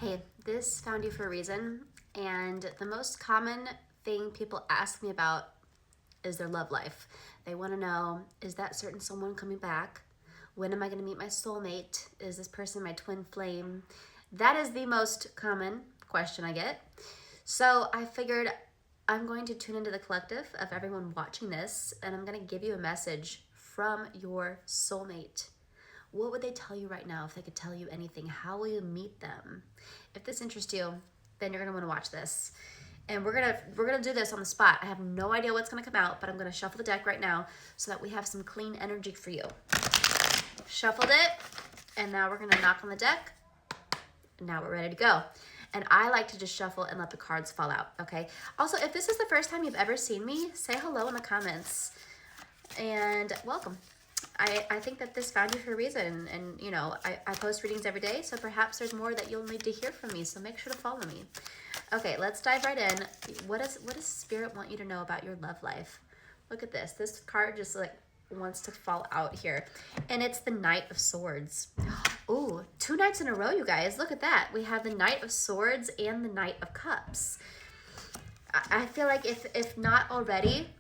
Hey, this found you for a reason, and the most common thing people ask me about is their love life. They want to know, is that certain someone coming back? When am I going to meet my soulmate? Is this person my twin flame? That is the most common question I get. So I figured I'm going to tune into the collective of everyone watching this, and I'm going to give you a message from your soulmate. What would they tell you right now if they could tell you anything? How will you meet them? If this interests you, then you're gonna want to watch this. And we're gonna do this on the spot. I have no idea what's gonna come out, but I'm gonna shuffle the deck right now so that we have some clean energy for you. Shuffled it, and now we're gonna knock on the deck. Now we're ready to go. And I like to just shuffle and let the cards fall out, okay? Also, if this is the first time you've ever seen me, say hello in the comments. And welcome. I think that this found you for a reason, and you know, I post readings every day, so perhaps there's more that you'll need to hear from me, so make sure to follow me. Okay, let's dive right in. What does Spirit want you to know about your love life? Look at this. This card just like wants to fall out here, and it's the Knight of Swords. Ooh, 2 nights in a row, you guys. Look at that. We have the Knight of Swords and the Knight of Cups. I feel like if not already,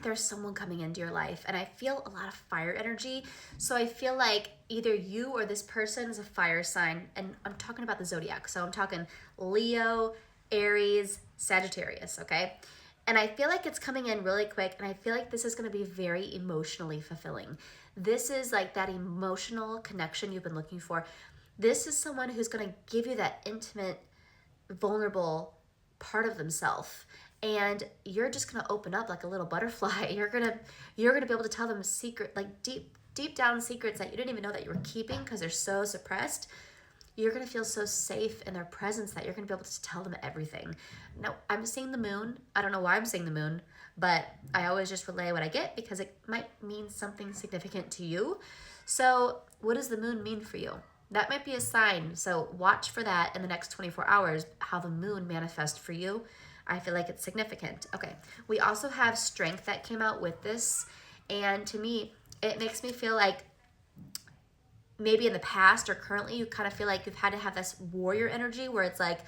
there's someone coming into your life, and I feel a lot of fire energy. So I feel like either you or this person is a fire sign, and I'm talking about the zodiac. So I'm talking Leo, Aries, Sagittarius, okay? And I feel like it's coming in really quick, and I feel like this is going to be very emotionally fulfilling. This is like that emotional connection you've been looking for. This is someone who's going to give you that intimate, vulnerable part of themselves, and you're just gonna open up like a little butterfly. You're gonna be able to tell them a secret, like deep down secrets that you didn't even know that you were keeping because they're so suppressed. You're gonna feel so safe in their presence that you're gonna be able to tell them everything. Now, I'm seeing the moon. I don't know why I'm seeing the moon, but I always just relay what I get because it might mean something significant to you. So what does the moon mean for you? That might be a sign. So watch for that in the next 24 hours, how the moon manifests for you. I feel like it's significant. Okay, we also have Strength that came out with this. And to me, it makes me feel like maybe in the past or currently you kind of feel like you've had to have this warrior energy where it's like,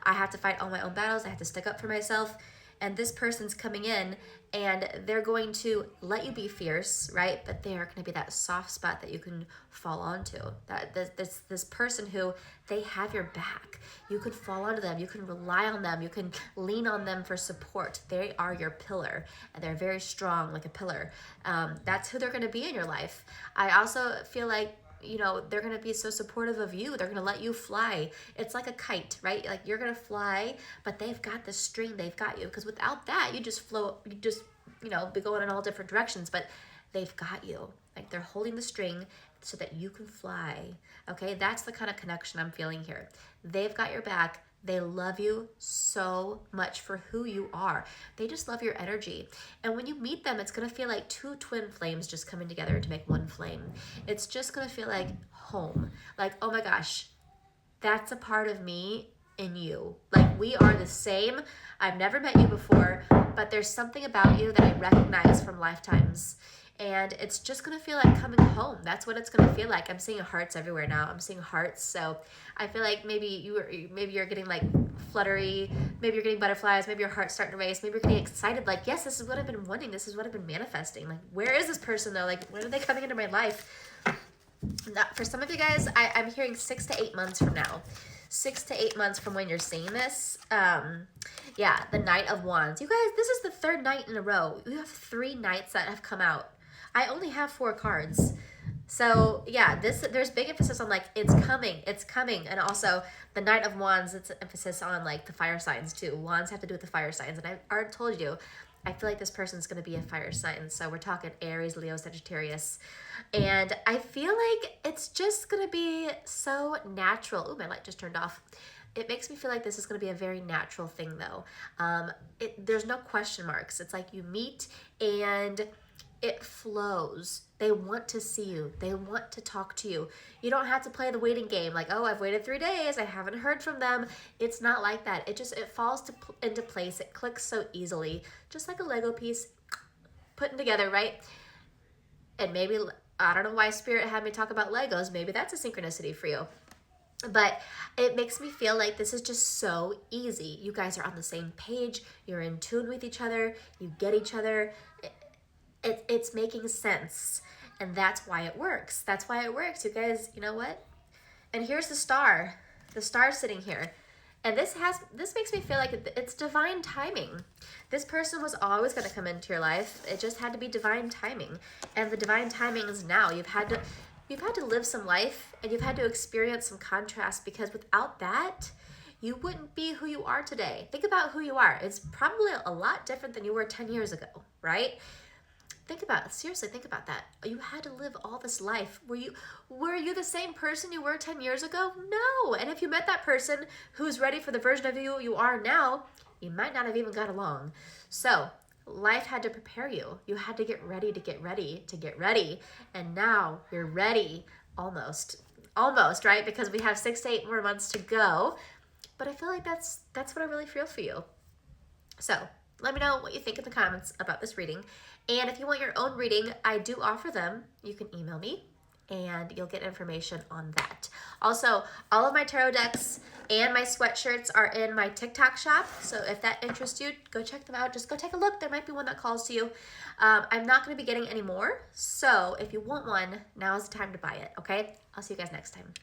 I have to fight all my own battles. I have to stick up for myself. And this person's coming in and they're going to let you be fierce, right? But they are going to be that soft spot that you can fall onto. That this person who they have your back. You can fall onto them. You can rely on them. You can lean on them for support. They are your pillar, and they're very strong like a pillar. That's who they're going to be in your life. I also feel like, you know, they're going to be so supportive of you. They're going to let you fly. It's like a kite, right? Like you're going to fly, but they've got the string. They've got you. Because without that, you just float, you just, you know, be going in all different directions, but they've got you. Like they're holding the string so that you can fly. Okay. That's the kind of connection I'm feeling here. They've got your back. They love you so much for who you are. They just love your energy. And when you meet them, it's going to feel like 2 twin flames just coming together to make one flame. It's just going to feel like home. Like, oh my gosh, that's a part of me in you. Like we are the same. I've never met you before, but there's something about you that I recognize from lifetimes. And it's just going to feel like coming home. That's what it's going to feel like. I'm seeing hearts everywhere now. I'm seeing hearts. So I feel like maybe you're getting like fluttery. Maybe you're getting butterflies. Maybe your heart's starting to race. Maybe you're getting excited. Like, yes, this is what I've been wanting. This is what I've been manifesting. Like, where is this person though? Like, when are they coming into my life? For some of you guys, I'm hearing 6 to 8 months from now. 6 to 8 months from when you're seeing this. Yeah, the Knight of Wands. You guys, this is the 3rd night in a row. You have 3 nights that have come out. I only have 4 cards. So yeah, there's big emphasis on like, it's coming. And also the Knight of Wands, it's an emphasis on like the fire signs too. Wands have to do with the fire signs. And I already told you, I feel like this person's going to be a fire sign. So we're talking Aries, Leo, Sagittarius. And I feel like it's just going to be so natural. Ooh, my light just turned off. It makes me feel like this is going to be a very natural thing though. There's no question marks. It's like you meet and it flows. They want to see you. They want to talk to you. You don't have to play the waiting game like, oh, I've waited 3 days. I haven't heard from them. It's not like that. It falls into place. It clicks so easily, just like a Lego piece putting together, right? And maybe, I don't know why Spirit had me talk about Legos. Maybe that's a synchronicity for you. But it makes me feel like this is just so easy. You guys are on the same page. You're in tune with each other. You get each other. It's making sense. And that's why it works. That's why it works. You guys, you know what? And here's the star. The star's sitting here. And this makes me feel like it's divine timing. This person was always going to come into your life. It just had to be divine timing. And the divine timing is now. You've had to live some life, and you've had to experience some contrast, because without that, you wouldn't be who you are today. Think about who you are. It's probably a lot different than you were 10 years ago, right? Seriously, think about that. You had to live all this life. Were you the same person you were 10 years ago? No. And if you met that person who's ready for the version of you are now, you might not have even got along. So life had to prepare you. You had to get ready to get ready to get ready. And now you're ready, almost, right? Because we have 6 to 8 more months to go. But I feel like that's what I really feel for you. So let me know what you think in the comments about this reading. And if you want your own reading, I do offer them. You can email me and you'll get information on that. Also, all of my tarot decks and my sweatshirts are in my TikTok shop. So if that interests you, go check them out. Just go take a look. There might be one that calls to you. I'm not going to be getting any more. So if you want one, now is the time to buy it. Okay? I'll see you guys next time.